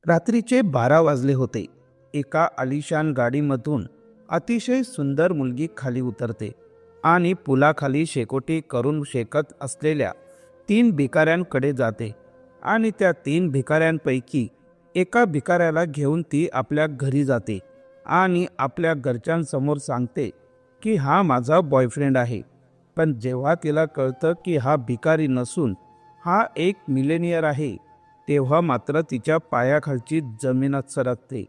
रात्रीचे 12 वाजले होते. एका आलिशान गाडीमधून अतिशय सुंदर मुलगी खाली उतरते आणि पुलाखाली शेकोटी करून शेकत असलेल्या 3 भिकाऱ्यांकडे जाते आणि त्या 3 भिकाऱ्यांपैकी एका भिकाऱ्याला घेऊन ती आपल्या घरी जाते आणि आपल्या घरच्यांसमोर सांगते की हा माझा बॉयफ्रेंड आहे. पण जेव्हा तिला कळतं की हा भिकारी नसून हा एक मिलेनियर आहे, तेव्हा मात्र तिच्या पायाखालची जमीनच सरकते.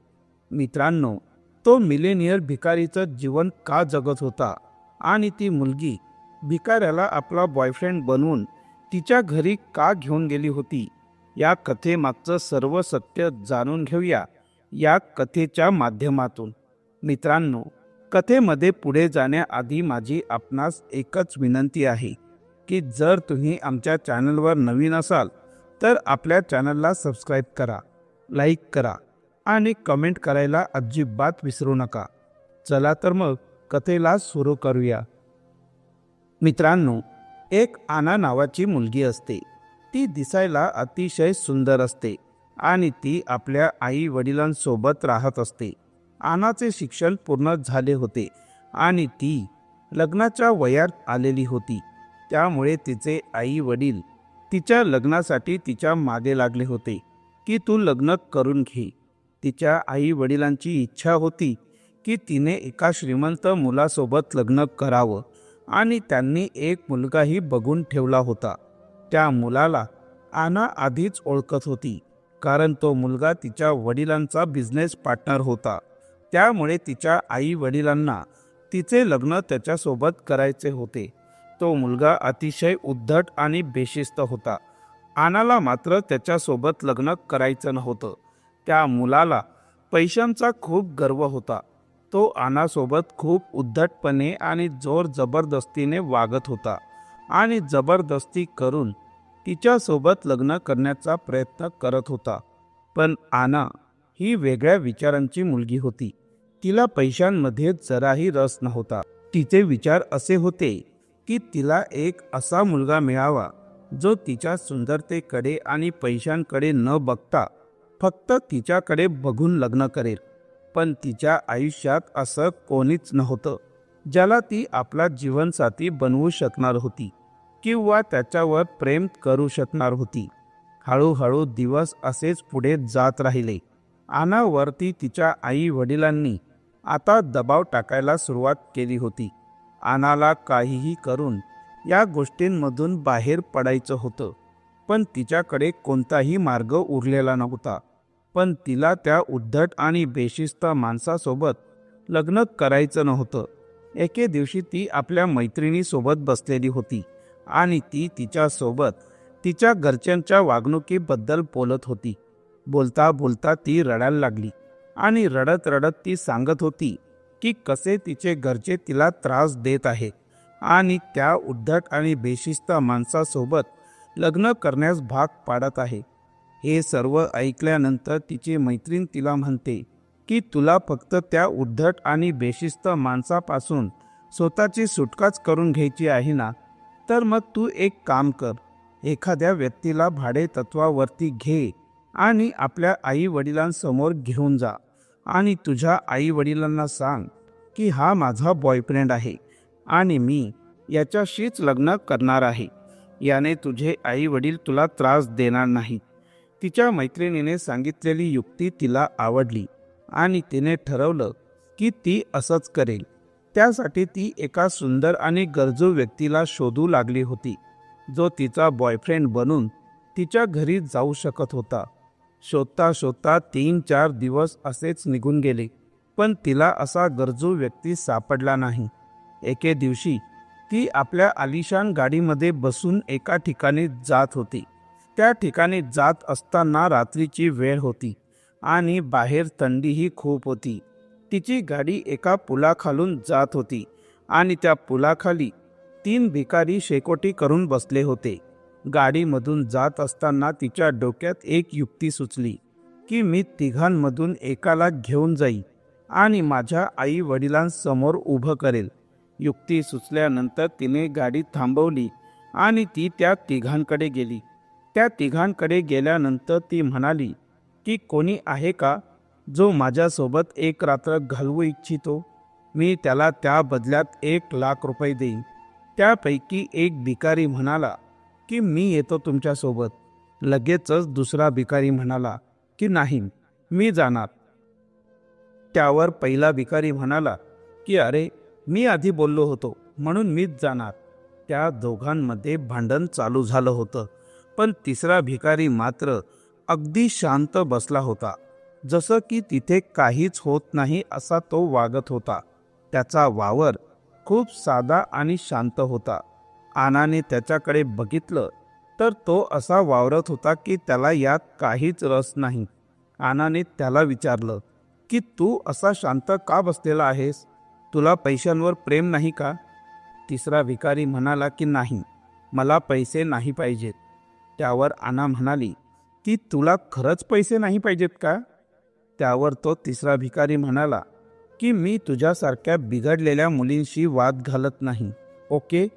मित्रांनो, तो मिलेनियर भिकारीचं जीवन का जगत होता आणि ती मुलगी भिकाऱ्याला आपला बॉयफ्रेंड बनवून तिच्या घरी का घेऊन गेली होती, या कथेमागचं सर्व सत्य जाणून घेऊया या कथेच्या माध्यमातून. मित्रांनो, कथेमध्ये पुढे जाण्याआधी माझी आपणास एकच विनंती आहे की जर तुम्ही आमच्या चॅनलवर नवीन असाल तर आपल्या चॅनलला सबस्क्राईब करा, लाईक करा आणि कमेंट करायला अजिबात विसरू नका. चला तर मग कथेला सुरू करूया. मित्रांनो, एक आना नावाची मुलगी असते. ती दिसायला अतिशय सुंदर असते आणि ती आपल्या आई वडिलांसोबत राहत असते. आनाचे शिक्षण पूर्ण झाले होते आणि ती लग्नाच्या वयात आलेली होती. त्यामुळे तिचे आई वडील तिच्या लग्नासाठी तिच्या मागे लागले होते की तू लग्न करून घे. तिच्या आई वडिलांची इच्छा होती की तिने एका श्रीमंत मुलासोबत लग्न करावं आणि त्यांनी एक मुलगाही बघून ठेवला होता. त्या मुलाला आना आधीच ओळखत होती, कारण तो मुलगा तिच्या वडिलांचा बिझनेस पार्टनर होता. त्यामुळे तिच्या आई वडिलांना तिचे लग्न त्याच्यासोबत करायचे होते. तो मुलगा अतिशय उद्धट आणि बेशिस्त होता. आनाला मात्र त्याच्यासोबत लग्न करायचं नव्हतं. त्या मुलाला पैशांचा खूप गर्व होता. तो आनासोबत खूप उद्धटपणे आणि जोर जबरदस्तीने वागत होता आणि जबरदस्ती करून तिच्यासोबत लग्न करण्याचा प्रयत्न करत होता. पण आना ही वेगळ्या विचारांची मुलगी होती. तिला पैशांमध्ये जराही रस नव्हता. तिचे विचार असे होते की तिला एक असा मुलगा मिळावा जो तिच्या सुंदरतेकडे आणि पैशांकडे न बघता फक्त तिच्याकडे बघून लग्न करेल. पण तिच्या आयुष्यात असं कोणीच नव्हतं ज्याला ती आपला जीवनसाथी बनवू शकणार होती किंवा त्याच्यावर प्रेम करू शकणार होती. हळूहळू दिवस असेच पुढे जात राहिले. आनावरती तिच्या आई वडिलांनी आता दबाव टाकायला सुरुवात केली होती. आनाला काहीही करून या गोष्टींमधून बाहेर पडायचं होतं, पण तिच्याकडे कोणताही मार्ग उरलेला नव्हता. पण तिला त्या उद्धट आणि बेशिस्त माणसासोबत लग्न करायचं नव्हतं. एके दिवशी ती आपल्या मैत्रिणीसोबत बसलेली होती आणि ती तिच्यासोबत तिच्या घरच्यांच्या वागणुकीबद्दल बोलत होती. बोलता बोलता ती रडायला लागली आणि रडत रडत ती सांगत होती की कसे तिचे घरचे तिला त्रास देत आहेत आणि त्या उद्धट आणि बेशिस्त माणसासोबत लग्न करण्यास भाग पाडत आहे. हे सर्व ऐकल्यानंतर तिची मैत्रीण तिला म्हणते की तुला फक्त त्या उद्धट आणि बेशिस्त माणसापासून स्वतःची सुटकाच करून घ्यायची आहे ना, तर मग तू एक काम कर, एखाद्या व्यक्तीला भाडे तत्वावरती घे आणि आपल्या आई वडिलांसमोर घेऊन जा आणि तुझ्या आई वडिलांना सांग की हा माझा बॉयफ्रेंड आहे आणि मी याच्याशीच लग्न करणार आहे. याने तुझे आई वडील तुला त्रास देणार नाहीत. तिच्या मैत्रिणीने सांगितलेली युक्ती तिला आवडली आणि तिने ठरवलं की ती असंच करेल. त्यासाठी ती एका सुंदर आणि गरजू व्यक्तीला शोधू लागली होती जो तिचा बॉयफ्रेंड बनून तिच्या घरी जाऊ शकत होता. शोधता शोधता 3-4 दिवस असेच निघून गेले, पण तिला असा गरजू व्यक्ती सापडला नाही. एके दिवशी ती आपल्या आलिशान गाडीमध्ये बसून एका ठिकाणी जात होती. त्या ठिकाणी जात असताना रात्रीची वेळ होती आणि बाहेर थंडीही खूप होती. तिची गाडी एका पुलाखालून जात होती आणि त्या पुलाखाली 3 भिकारी शेकोटी करून बसले होते. गाडीमधून जात असताना तिच्या डोक्यात एक युक्ती सुचली की मी तिघांमधून एकाला घेऊन जाईल आणि माझ्या आई वडिलांसमोर उभं करेल. युक्ती सुचल्यानंतर तिने गाडी थांबवली आणि ती त्या तिघांकडे गेली. त्या तिघांकडे गेल्यानंतर ती म्हणाली की कोणी आहे का जो माझ्यासोबत एक रात्र घालवू इच्छितो? मी त्याला त्या बदल्यात 1,00,000 रुपये देईन. त्यापैकी एक भिकारी म्हणाला की मी येतो तुमच्यासोबत. लगेचच दुसरा भिकारी म्हणाला की नाही, मी जाणार. त्यावर पहिला भिकारी म्हणाला की अरे, मी आधी बोललो होतो म्हणून मीच जाणार. त्या दोघांमध्ये भांडण चालू झालं होतं, पण तिसरा भिकारी मात्र अगदी शांत बसला होता. जसं की तिथे काहीच होत नाही असा तो वागत होता. त्याचा वावर खूप साधा आणि शांत होता. आनाने त्याच्याकडे बघितलं तर तो असा वावरत होता की त्याला यात काहीच रस नाही. आनाने त्याला विचारलं की तू असा शांत का बसलेला आहेस? तुला पैशांवर प्रेम नाही का? तिसरा भिकारी म्हणाला की नाही, मला पैसे नाही पाहिजेत. त्यावर आना म्हणाली की तुला खरंच पैसे नाही पाहिजेत का? त्यावर तो तिसरा भिकारी म्हणाला की मी तुझ्यासारख्या बिघडलेल्या मुलींशी वाद घालत नाही. ओके,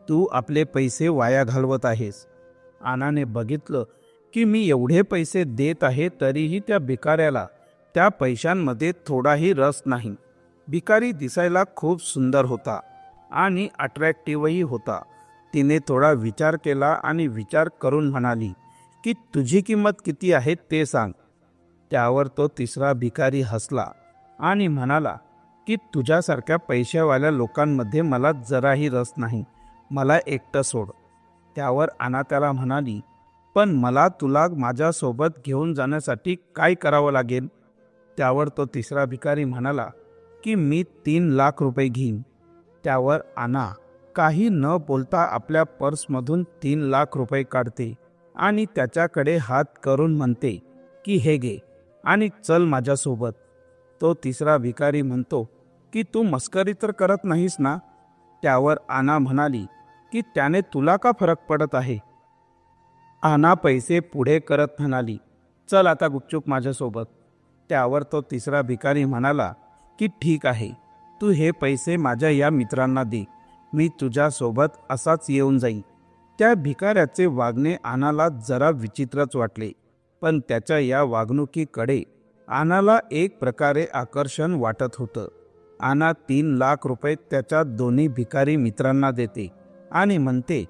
तू आपले पैसे वाया घालवत आहेस. आनाने बघितलं की मी एवढे पैसे देत आहे तरीही त्या भिकाऱ्याला त्या पैशांमध्ये थोडाही रस नाही. भिकारी दिसायला खूप सुंदर होता आणि अट्रॅक्टिव्हही होता. तिने थोडा विचार केला आणि विचार करून म्हणाली की तुझी किंमत किती आहे ते सांग. त्यावर तो तिसरा भिकारी हसला आणि म्हणाला की तुझ्यासारख्या पैशावाल्या लोकांमध्ये मला जराही रस नाही. मला एकटं सोड. त्यावर आना त्याला म्हणाली, पण मला तुला माझ्यासोबत घेऊन जाण्यासाठी काय करावं लागेल? त्यावर तो तिसरा भिकारी म्हणाला की मी 3,00,000 रुपये घेईन. त्यावर आना काही न बोलता आपल्या पर्समधून 3,00,000 रुपये काढते आणि त्याच्याकडे हात करून म्हणते की हे घे आणि चल माझ्यासोबत. तो तिसरा भिकारी म्हणतो की तू मस्करी तर करत नाहीस ना? त्यावर आना म्हणाली की त्याने तुला का फरक पडत आहे? आना पैसे पुढे करत म्हणाली, चल आता गुपचूप माझ्यासोबत. त्यावर तो तिसरा भिकारी म्हणाला की ठीक आहे, तू हे पैसे माझ्या या मित्रांना दे. मी तुझ्यासोबत असाच येऊन जाईन. त्या भिकाऱ्याचे वागणे आनाला जरा विचित्रच वाटले, पण त्याच्या या वागणुकीकडे आनाला एक प्रकारे आकर्षण वाटत होतं. आना 3,00,000 रुपये त्याच्या दोन्ही भिकारी मित्रांना देते आणि म्हणते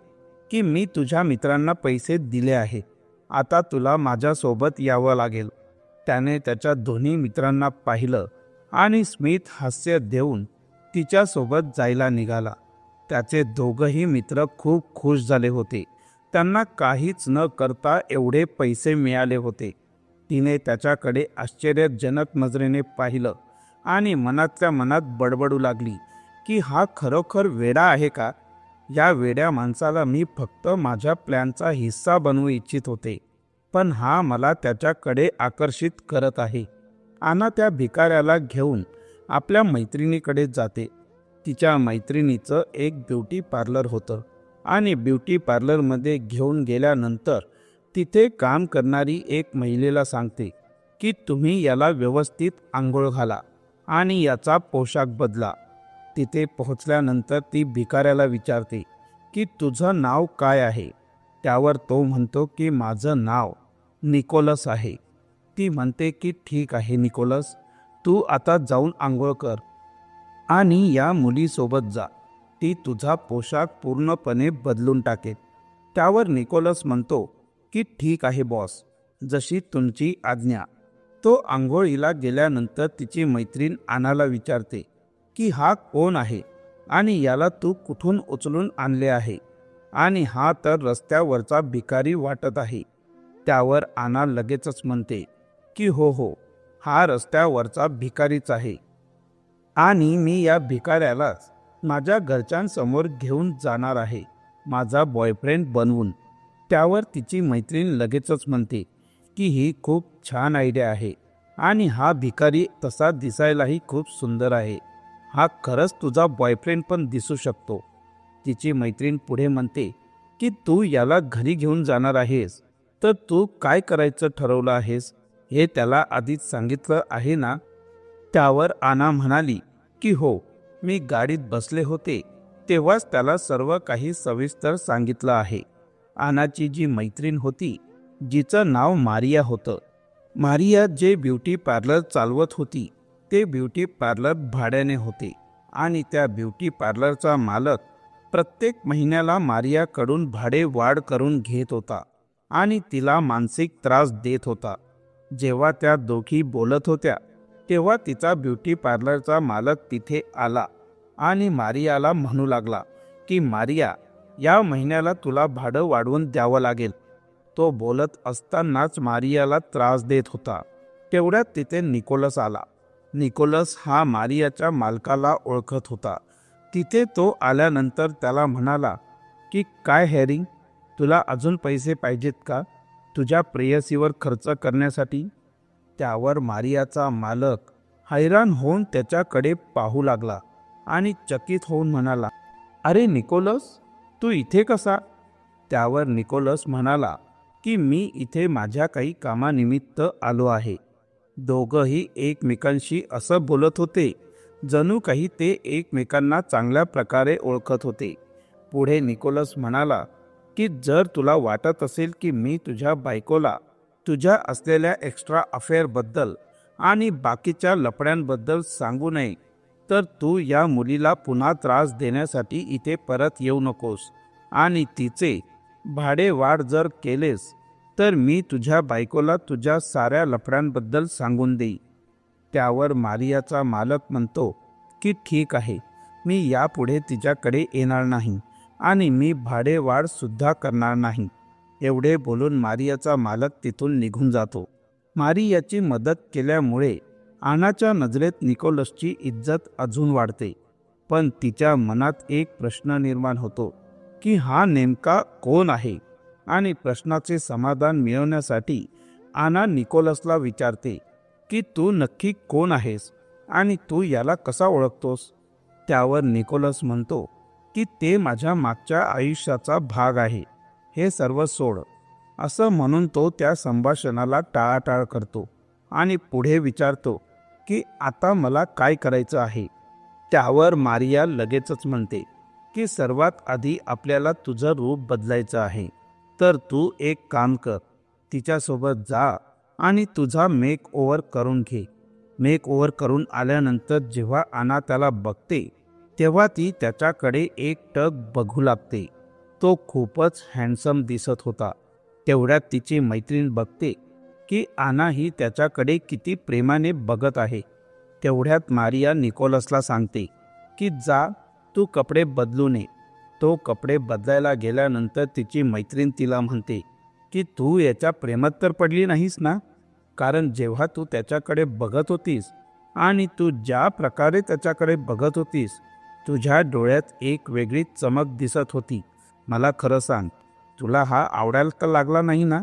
की मी तुझ्या मित्रांना पैसे दिले आहे, आता तुला माझ्यासोबत यावं लागेल. त्याने त्याच्या दोन्ही मित्रांना पाहिलं आणि स्मित हास्य देऊन तिच्यासोबत जायला निघाला. त्याचे दोघंही मित्र खूप खुश झाले होते. त्यांना काहीच न करता एवढे पैसे मिळाले होते. तिने त्याच्याकडे आश्चर्यजनक नजरेने पाहिलं आणि मनातल्या मनात बडबडू लागली की हा खरोखर वेडा आहे का? या वेड्या माणसाला मी फक्त माझ्या प्लॅनचा हिस्सा बनवू इच्छित होते, पण हा मला त्याच्याकडे आकर्षित करत आहे. आना त्या भिकाऱ्याला घेऊन आपल्या मैत्रिणीकडे जाते. तिच्या मैत्रिणीचं एक ब्युटी पार्लर होतं आणि ब्युटी पार्लरमध्ये घेऊन गेल्यानंतर तिथे काम करणारी एक महिलेला सांगते की तुम्ही याला व्यवस्थित आंघोळ घाला आणि याचा पोशाख बदला. तिथे पोहोचल्यानंतर ती भिकाऱ्याला विचारते की तुझं नाव काय आहे? त्यावर तो म्हणतो की माझं नाव निकोलस आहे. ती म्हणते की ठीक आहे निकोलस, तू आता जाऊन आंघोळ कर आणि या मुलीसोबत जा. ती तुझा पोशाख पूर्णपणे बदलून टाकेल. त्यावर निकोलस म्हणतो की ठीक आहे बॉस, जशी तुमची आज्ञा. तो आंघोळीला गेल्यानंतर तिची मैत्रीण आनाला विचारते की हा कोण आहे आणि याला तू कुठून उचलून आणले आहे? आणि हा तर रस्त्यावरचा भिकारी वाटत आहे. त्यावर आना लगेचच म्हणते की हो, हा रस्त्यावरचा भिकारीच आहे आणि मी या भिकाऱ्यालाच माझ्या घरच्यांसमोर घेऊन जाणार आहे, माझा बॉयफ्रेंड बनवून. त्यावर तिची मैत्रीण लगेचच म्हणते की ही खूप छान आयडिया आहे आणि हा भिकारी तसा दिसायलाही खूप सुंदर आहे. हा खरंच तुझा बॉयफ्रेंड पण दिसू शकतो. तिची मैत्रीण पुढे म्हणते की तू याला घरी घेऊन जाणार आहेस, तर तू काय करायचं ठरवलं आहेस हे त्याला आधीच सांगितलं आहे ना? त्यावर आना म्हणाली की हो, मी गाडीत बसले होते तेव्हाच त्याला सर्व काही सविस्तर सांगितलं आहे. आनाची जी मैत्रीण होती, जिचं नाव मारिया होतं, मारिया जे ब्युटी पार्लर चालवत होती ते ब्युटी पार्लर भाड्याने होते आणि त्या ब्युटी पार्लरचा मालक प्रत्येक महिन्याला मारियाकडून भाडे वाढ करून घेत होता आणि तिला मानसिक त्रास देत होता. जेव्हा त्या दोघी बोलत होत्या तेव्हा तिचा ब्युटी पार्लरचा मालक तिथे आला आणि मारियाला म्हणू लागला की मारिया, या महिन्याला तुला भाडं वाढवून द्यावं लागेल. तो बोलत असतानाच मारियाला त्रास देत होता. तेवढ्यात तिथे निकोलस आला. निकोलस हा मारियाच्या मालकाला ओळखत होता. तिथे तो आल्यानंतर त्याला म्हणाला की काय हॅरी, तुला अजून पैसे पाहिजेत का तुझ्या प्रेयसीवर खर्च करण्यासाठी? त्यावर मारियाचा मालक हैराण होऊन त्याच्याकडे पाहू लागला आणि चकित होऊन म्हणाला, अरे निकोलस, तू इथे कसा? त्यावर निकोलस म्हणाला की मी इथे माझ्या काही कामानिमित्त आलो आहे. दोघंही एकमेकांशी असं बोलत होते जणू काही ते एकमेकांना चांगल्या प्रकारे ओळखत होते. पुढे निकोलस म्हणाला की जर तुला वाटत असेल की मी तुझ्या बायकोला तुझ्या असलेल्या एक्स्ट्रा अफेअरबद्दल आणि बाकीच्या लफड्यांबद्दल सांगू नये तर तू या मुलीला पुन्हा त्रास देण्यासाठी इथे परत येऊ नकोस आणि तिचे भाडे वाढ जर केलेस तर मी तुझ्या बायकोला तुझ्या साऱ्या लफड्यांबद्दल सांगून देई. त्यावर मारियाचा मालक म्हणतो की ठीक आहे, मी यापुढे तिच्याकडे येणार नाही आणि मी भाडे वाढ सुद्धा करणार नाही. एवढे बोलून मारियाचा मालक तिथून निघून जातो. मारियाची मदत केल्यामुळे आनाच्या नजरेत निकोलसची इज्जत अजून वाढते. पण तिच्या मनात एक प्रश्न निर्माण होतो की हा नेमका कोण आहे? आणि प्रश्नाचे समाधान मिळवण्यासाठी आना निकोलसला विचारते की तू नक्की कोण आहेस आणि तू याला कसा ओळखतोस? त्यावर निकोलस म्हणतो की ते माझ्या मागच्या आयुष्याचा भाग आहे, हे सर्व सोड. असं म्हणून तो त्या संभाषणाला टाळाटाळ करतो आणि पुढे विचारतो की आता मला काय करायचं आहे? त्यावर मारिया लगेचच म्हणते की सर्वात आधी आपल्याला तुझं रूप बदलायचं आहे. तर तू एक काम कर, तिच्यासोबत जा आणि तुझा मेक ओव्हर करून घे. मेक ओव्हर करून आल्यानंतर जेव्हा आना त्याला बघते तेव्हा ती त्याच्याकडे एकटक बघू लागते. तो खूपच हँडसम दिसत होता. तेवढ्यात तिची मैत्रीण बघते की आना ही त्याच्याकडे किती प्रेमाने बघत आहे. तेवढ्यात मारिया निकोलसला सांगते की जा, तू कपडे बदलून ये. तो कपडे बदलायला गेल्यानंतर तिची मैत्रीण तिला म्हणते की तू याच्या प्रेमात तर पडली नाहीस ना? कारण जेव्हा तू त्याच्याकडे बघत होतीस आणि तू ज्या प्रकारे त्याच्याकडे बघत होतीस तुझ्या डोळ्यात एक वेगळी चमक दिसत होती. मला खरं सांग, तुला हा आवडायला तर लागला नाही ना?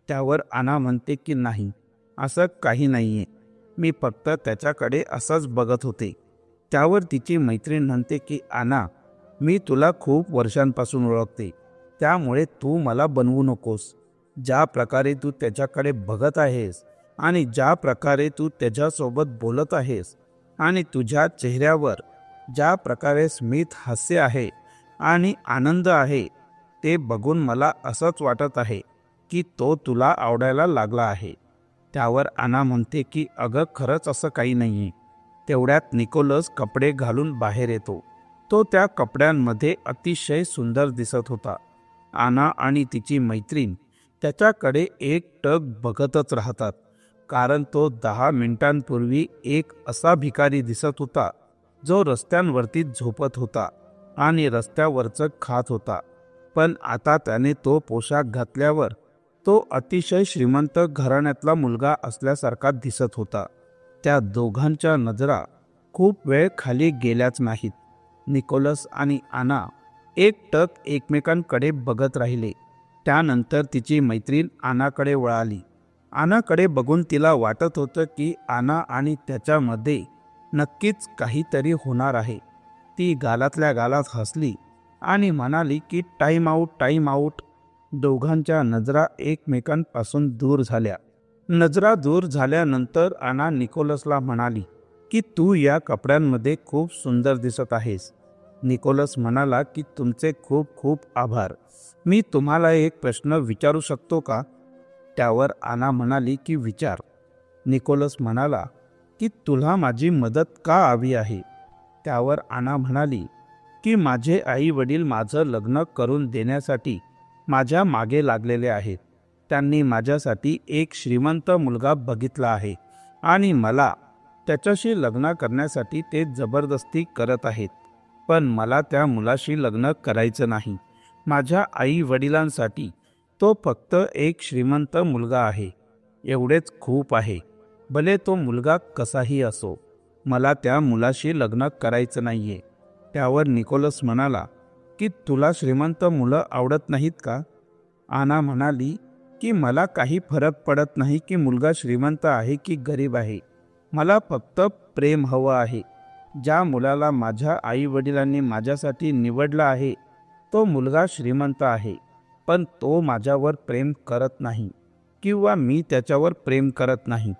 त्यावर आना म्हणते की नाही, असं काही नाही आहे, मी फक्त त्याच्याकडे असंच बघत होते. त्यावर तिची मैत्रीण म्हणते की आना, मी तुला खूप वर्षांपासून ओळखते, त्यामुळे तू मला बनवू नकोस. ज्या प्रकारे तू त्याच्याकडे बघत आहेस आणि ज्या प्रकारे तू त्याच्यासोबत बोलत आहेस आणि तुझ्या चेहऱ्यावर ज्या प्रकारे स्मित हास्य आहे आणि आनंद आहे ते बघून मला असंच वाटत आहे की तो तुला आवडायला लागला आहे. त्यावर आना म्हणते की अगं खरंच असं काही नाही आहे. तेवढ्यात निकोलस कपडे घालून बाहेर येतो. तो त्या कपड्यांमध्ये अतिशय सुंदर दिसत होता. आना आणि तिची मैत्रीण त्याच्याकडे एकटक बघतच राहतात, कारण तो 10 मिनिटांपूर्वी एक असा भिकारी दिसत होता जो रस्त्यांवरती झोपत होता आणि रस्त्यावरचं खात होता. पण आता त्याने तो पोशाख घातल्यावर तो अतिशय श्रीमंत घराण्यातला मुलगा असल्यासारखा दिसत होता. त्या दोघांच्या नजरा खूप वेळ खाली गेल्याच नाहीत. निकोलस आणि आना एकटक एकमेकांकडे बघत राहिले. त्यानंतर तिची मैत्रीण आनाकडे वळाली. आनाकडे बघून तिला वाटत होतं की आना आणि त्याच्यामध्ये नक्कीच काहीतरी होणार आहे. ती गालातल्या गालात हसली आणि म्हणाली की टाईम आऊट, टाईम आऊट. दोघांच्या नजरा एकमेकांपासून दूर झाल्या. नजरा दूर झाल्यानंतर आना निकोलसला म्हणाली की तू या कपड्यांमध्ये खूप सुंदर दिसत आहेस. निकोलस म्हणाला की तुमचे खूप खूप आभार. मी तुम्हाला एक प्रश्न विचारू शकतो का? त्यावर आना म्हणाली की विचार. निकोलस म्हणाला की तुला माझी मदत का हवी आहे. त्यावर आना म्हणाली की माझे आई वडील माझं लग्न करून देण्यासाठी माझ्या मागे लागलेले आहेत. त्यांनी माझ्यासाठी एक श्रीमंत मुलगा बघितला आहे आणि मला त्याच्याशी लग्न करण्यासाठी ते जबरदस्ती करत आहेत. पण मला त्या मुलाशी लग्न करायचं नाही. माझ्या आई वडिलांसाठी तो फक्त एक श्रीमंत मुलगा आहे. एवढेच खूप आहे. भले तो मुलगा कसाही असो, मला त्या मुलाशी लग्न करायचं नाहीये. त्यावर निकोलस म्हणाला की तुला श्रीमंत मुलं आवडत नाहीत का. आना म्हणाली की मला काही फरक पडत नाही की मुलगा श्रीमंत आहे की गरीब आहे. मला फक्त प्रेम हवं आहे. ज्या मुलाला माझ्या आई वडिलांनी माझ्यासाठी निवडला आहे तो मुलगा श्रीमंत आहे, पण तो माझ्यावर प्रेम करत नाही किंवा मी त्याच्यावर प्रेम करत नाही.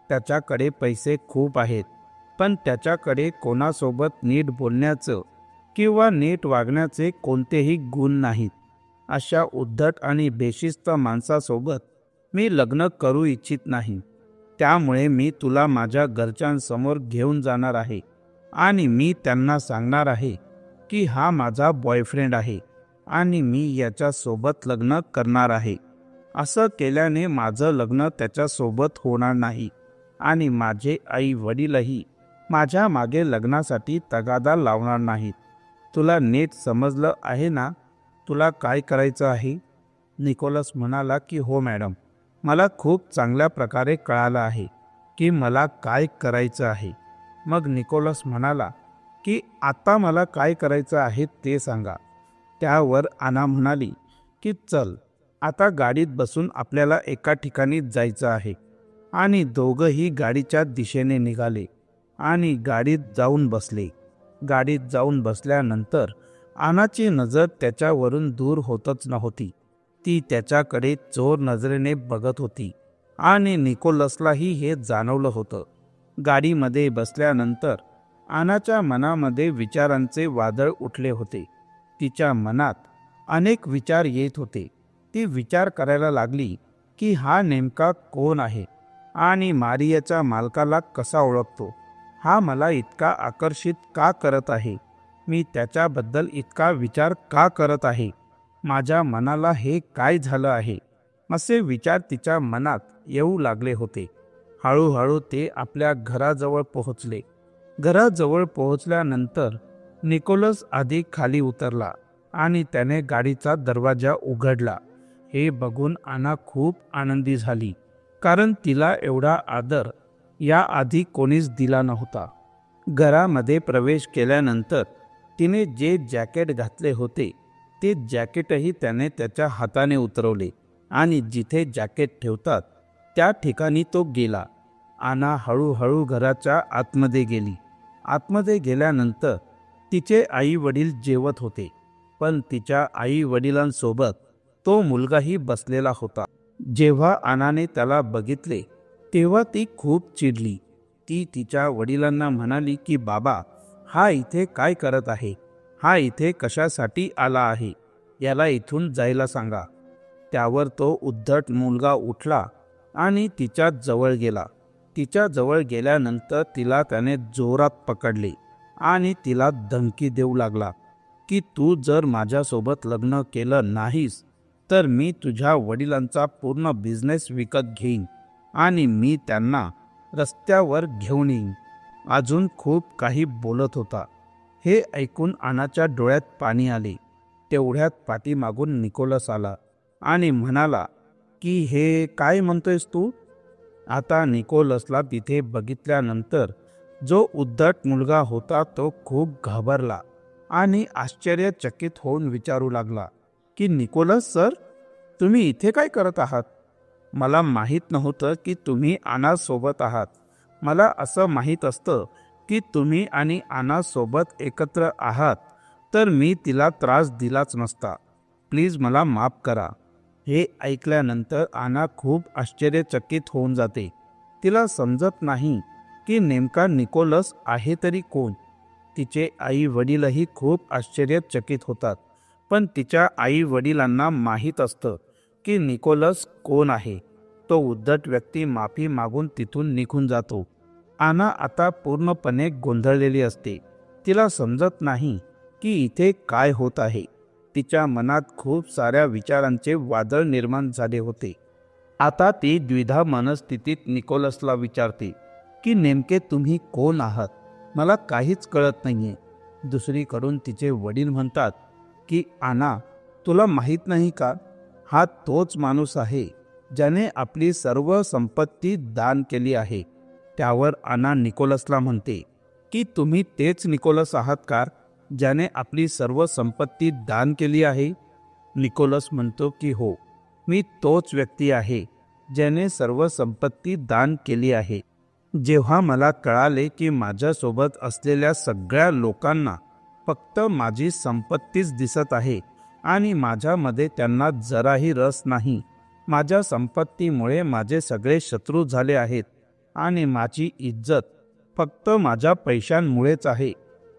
त्याच्याकडे पैसे खूप आहेत, पण त्याच्याकडे कोणासोबत नीट बोलण्याचं किंवा नीट वागण्याचे कोणतेही गुण नाहीत. अशा उद्धट आणि बेशिस्त माणसासोबत मी लग्न करू इच्छित नाही. त्यामुळे मी तुला माझ्या घरच्यांसमोर घेऊन जाणार आहे आणि मी त्यांना सांगणार आहे की हा माझा बॉयफ्रेंड आहे आणि मी याच्यासोबत लग्न करणार आहे. असं केल्याने माझं लग्न त्याच्यासोबत होणार नाही आणि माझे आई वडीलही माझ्या मागे लग्नासाठी तगादा लावणार नाहीत. तुला नीट समजलं आहे ना तुला काय करायचं आहे. निकोलस म्हणाला की हो मॅडम, मला खूप चांगल्या प्रकारे कळालं आहे की मला काय करायचं आहे. मग निकोलस म्हणाला की आता मला काय करायचं आहे ते सांगा. त्यावर आना म्हणाली की चल आता गाडीत बसून आपल्याला एका ठिकाणी जायचं आहे. आणि दोघंही गाडीच्या दिशेने निघाले आणि गाडीत जाऊन बसले. गाडीत जाऊन बसल्यानंतर आनाची नजर त्याच्यावरून दूर होतच नव्हती. ती त्याच्याकडे चोर नजरेने बघत होती आणि निकोलसलाही हे जाणवलं होतं. गाडीमध्ये बसल्यानंतर आनाच्या मनामध्ये विचारांचे वादळ उठले होते. तिच्या मनात अनेक विचार येत होते. ती विचार करायला लागली की हा नेमका कोण आहे आणि मारियाच्या मालकाला कसा ओळखतो. हा मला इतका आकर्षित का करत आहे. मी त्याच्याबद्दल इतका विचार का करत आहे. माझ्या मनाला हे काय झालं आहे. असे विचार तिच्या मनात येऊ लागले होते. हळूहळू ते आपल्या घराजवळ पोहोचले. घराजवळ पोहोचल्यानंतर निकोलस आधी खाली उतरला आणि त्याने गाडीचा दरवाजा उघडला. हे बघून आना खूप आनंदी झाली, कारण तिला एवढा आदर याआधी कोणीच दिला नव्हता. घरामध्ये प्रवेश केल्यानंतर तिने जे जॅकेट घातले होते ते जॅकेटही त्याने त्याच्या हाताने उतरवले आणि जिथे जॅकेट ठेवतात त्या ठिकाणी तो गेला. आना हळूहळू घराच्या आतमध्ये गेली. आतमध्ये गेल्यानंतर तिचे आई वडील जेवत होते, पण तिच्या आई वडिलांसोबत तो मुलगाही बसलेला होता. जेव्हा आनाने त्याला बघितले तेव्हा ती खूप चिडली. ती तिच्या वडिलांना म्हणाली की बाबा, हा इथे काय करत आहे. हा इथे कशासाठी आला आहे. याला इथून जायला सांगा. त्यावर तो उद्धट मुलगा उठला आणि तिच्या जवळ गेला. तिच्या जवळ गेल्यानंतर तिला त्याने जोरात पकडले आणि तिला धमकी देऊ लागला की तू जर माझ्यासोबत लग्न केलं नाहीस तर मी तुझ्या वडिलांचा पूर्ण बिझनेस विकत घेईन आणि मी त्यांना रस्त्यावर घेऊन येईन. अजून खूप काही बोलत होता. हे ऐकून आनाच्या डोळ्यात पाणी आले. तेवढ्यात पाठीमागून निकोलस आला आणि म्हणाला की हे काय म्हणतोयस तू. आता निकोलसला तिथे बघितल्यानंतर जो उद्धट मुलगा होता तो खूप घाबरला आणि आश्चर्यचकित होऊन विचारू लागला की निकोलस सर, तुम्ही इथे काय करत आहात. मला माहीत नव्हतं की तुम्ही आनासोबत आहात. मला असं माहीत असतं की तुम्ही आणि आनासोबत एकत्र आहात तर मी तिला त्रास दिलाच नसता. प्लीज मला माफ करा. हे ऐकल्यानंतर आना खूप आश्चर्यचकित होऊन जाते. तिला समजत नाही की नेमका निकोलस आहे तरी कोण. तिचे आई वडीलही खूप आश्चर्यचकित होतात, पण तिच्या आई वडिलांना माहीत असतं की निकोलस कोण आहे तो उद्धट व्यक्ती माफी मागून तिथून निघून जातो. आना आता पूर्णपणे गोंधळलेली असते. तिला समजत नाही की इथे काय होत आहे. तिच्या मनात खूप साऱ्या विचारांचे वादळ निर्माण झाले होते. आता ती द्विधा मनस्थितीत निकोलसला विचारते की नेमके तुम्ही कोण आहात? मला काहीच कळत नाहीये. दुसरीकडून तिचे वडील म्हणतात की आना, तुला माहीत नाही का, हा तोच माणूस आहे ज्याने आपली सर्व संपत्ती दान केली आहे. त्यावर आना निकोलसला म्हणते की तुम्ही तेच निकोलस आहात का ज्याने आपली सर्व संपत्ती दान केली आहे? निकोलस म्हणतो की हो, मी तोच व्यक्ती आहे ज्याने सर्व संपत्ती दान केली आहे. जेव्हा मला कळाले की माझ्यासोबत असलेल्या सगळ्या लोकांना फक्त माझी संपत्तीच दिसत आहे आणि माझ्यामध्ये त्यांना जराही रस नाही, माझ्या संपत्तीमुळे माझे सगळे शत्रू झाले आहेत आणि माझी इज्जत फक्त माझ्या पैशांमुळेच आहे,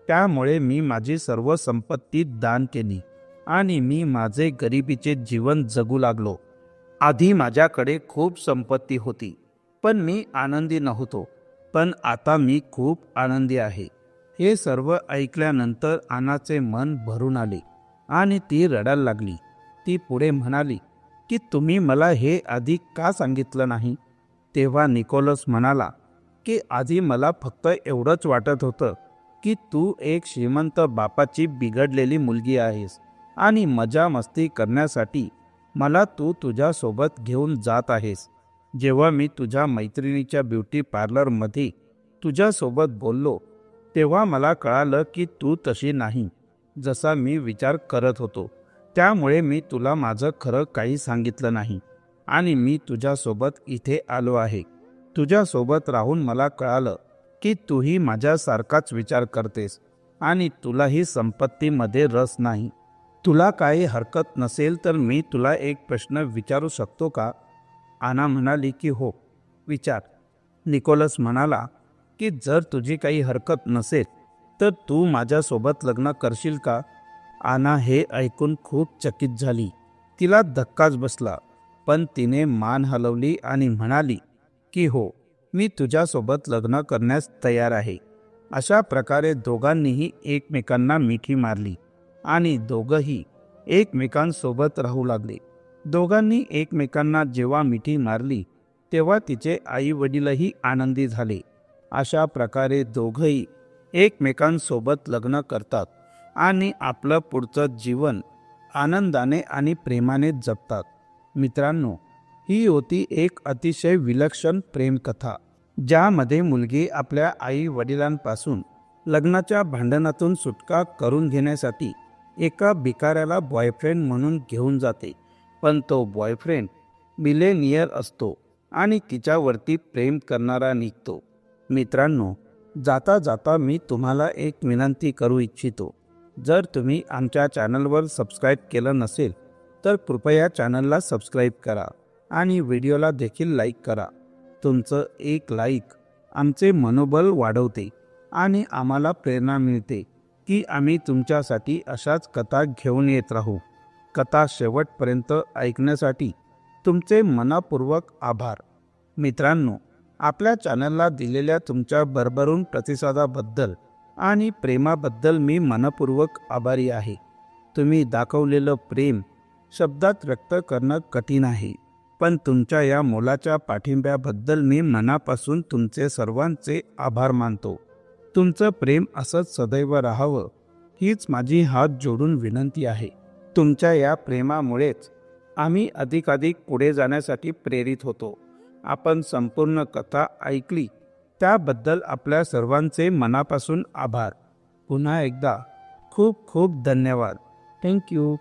त्यामुळे मी माझी सर्व संपत्ती दान केली आणि मी माझे गरिबीचे जीवन जगू लागलो. आधी माझ्याकडे खूप संपत्ती होती, पण मी आनंदी नव्हतो. पण आता मी खूप आनंदी आहे. हे सर्व ऐकल्यानंतर आनाचे मन भरून आले आणि ती रडायला लागली. ती पुढे म्हणाली की तुम्ही मला हे आधी का सांगितलं नाही? तेव्हा निकोलस म्हणाला की आधी मला फक्त एवढंच वाटत होतं की तू एक श्रीमंत बापाची बिघडलेली मुलगी आहेस आणि मजा मस्ती करण्यासाठी मला तू तुझ्यासोबत घेऊन जात आहेस. जेव्हा मी तुझ्या मैत्रिणीच्या ब्युटी पार्लरमध्ये तुझ्यासोबत बोललो तेव्हा मला कळालं की तू तशी नाही जसा मी विचार करत होतो. त्यामुळे मी तुला माझं खरं काही सांगितलं नाही आणि मी तुझ्यासोबत इथे आलो आहे. तुझ्यासोबत राहून मला कळालं की तूही माझ्यासारखाच विचार करतेस आणि तुलाही संपत्तीमध्ये रस नाही. तुला काही हरकत नसेल तर मी तुला एक प्रश्न विचारू शकतो का? आना म्हणाली की हो, विचार. निकोलस म्हणाला की जर तुझी काही हरकत नसेल तर तू माझ्यासोबत लग्न करशील का? आना हे ऐकून खूप चकित झाली. तिला धक्काच बसला, पण तिने मान हलवली आणि म्हणाली की हो, मी तुझ्यासोबत लग्न करण्यास तयार आहे. अशा प्रकारे दोघांनीही एकमेकांना मिठी मारली आणि दोघंही एकमेकांसोबत राहू लागले. दोघांनी एकमेकांना जेव्हा मिठी मारली तेव्हा तिचे आई वडीलही आनंदी झाले. अशा प्रकारे दोघंही एकमेकांसोबत लग्न करतात आणि आपलं पुढचं जीवन आनंदाने आणि प्रेमाने जगतात. मित्रांनो, ही होती एक अतिशय विलक्षण प्रेमकथा, ज्यामध्ये मुलगी आपल्या आई वडिलांपासून लग्नाच्या भांडणातून सुटका करून घेण्यासाठी एका भिकाऱ्याला बॉयफ्रेंड म्हणून घेऊन जाते. पण तो बॉयफ्रेंड मिलेनियर असतो आणि तिच्यावरती प्रेम करणारा निघतो. मित्रांनो, जाता जाता मी तुम्हाला एक विनंती करू इच्छितो. जर तुम्ही आमच्या चॅनलवर सबस्क्राईब केलं नसेल तर कृपया चॅनलला सबस्क्राईब करा आणि व्हिडिओला देखील लाईक करा. तुमचं एक लाईक आमचे मनोबल वाढवते आणि आम्हाला प्रेरणा मिळते की आम्ही तुमच्यासाठी अशाच कथा घेऊन येत राहू. कथा शेवटपर्यंत ऐकण्यासाठी तुमचे मनपूर्वक आभार. मित्रांनो, आपल्या चॅनलला दिलेल्या तुमच्या भरभरून प्रतिसादाबद्दल आणि प्रेमाबद्दल मी मनपूर्वक आभारी आहे. तुम्ही दाखवलेलं प्रेम शब्दात व्यक्त करणं कठीण आहे, पण तुमच्या या मोलाच्या पाठिंब्याबद्दल मी मनापासून तुमचे सर्वांचे आभार मानतो. तुमचं प्रेम असंच सदैव राहावं हीच माझी हात जोडून विनंती आहे. तुमच्या या प्रेमामुळेच आम्ही अधिकाधिक पुढे जाण्यासाठी प्रेरित होतो. आपण संपूर्ण कथा ऐकली त्याबद्दल आपल्या सर्वांचे मनापासून आभार. पुन्हा एकदा खूप खूप धन्यवाद. थँक्यू.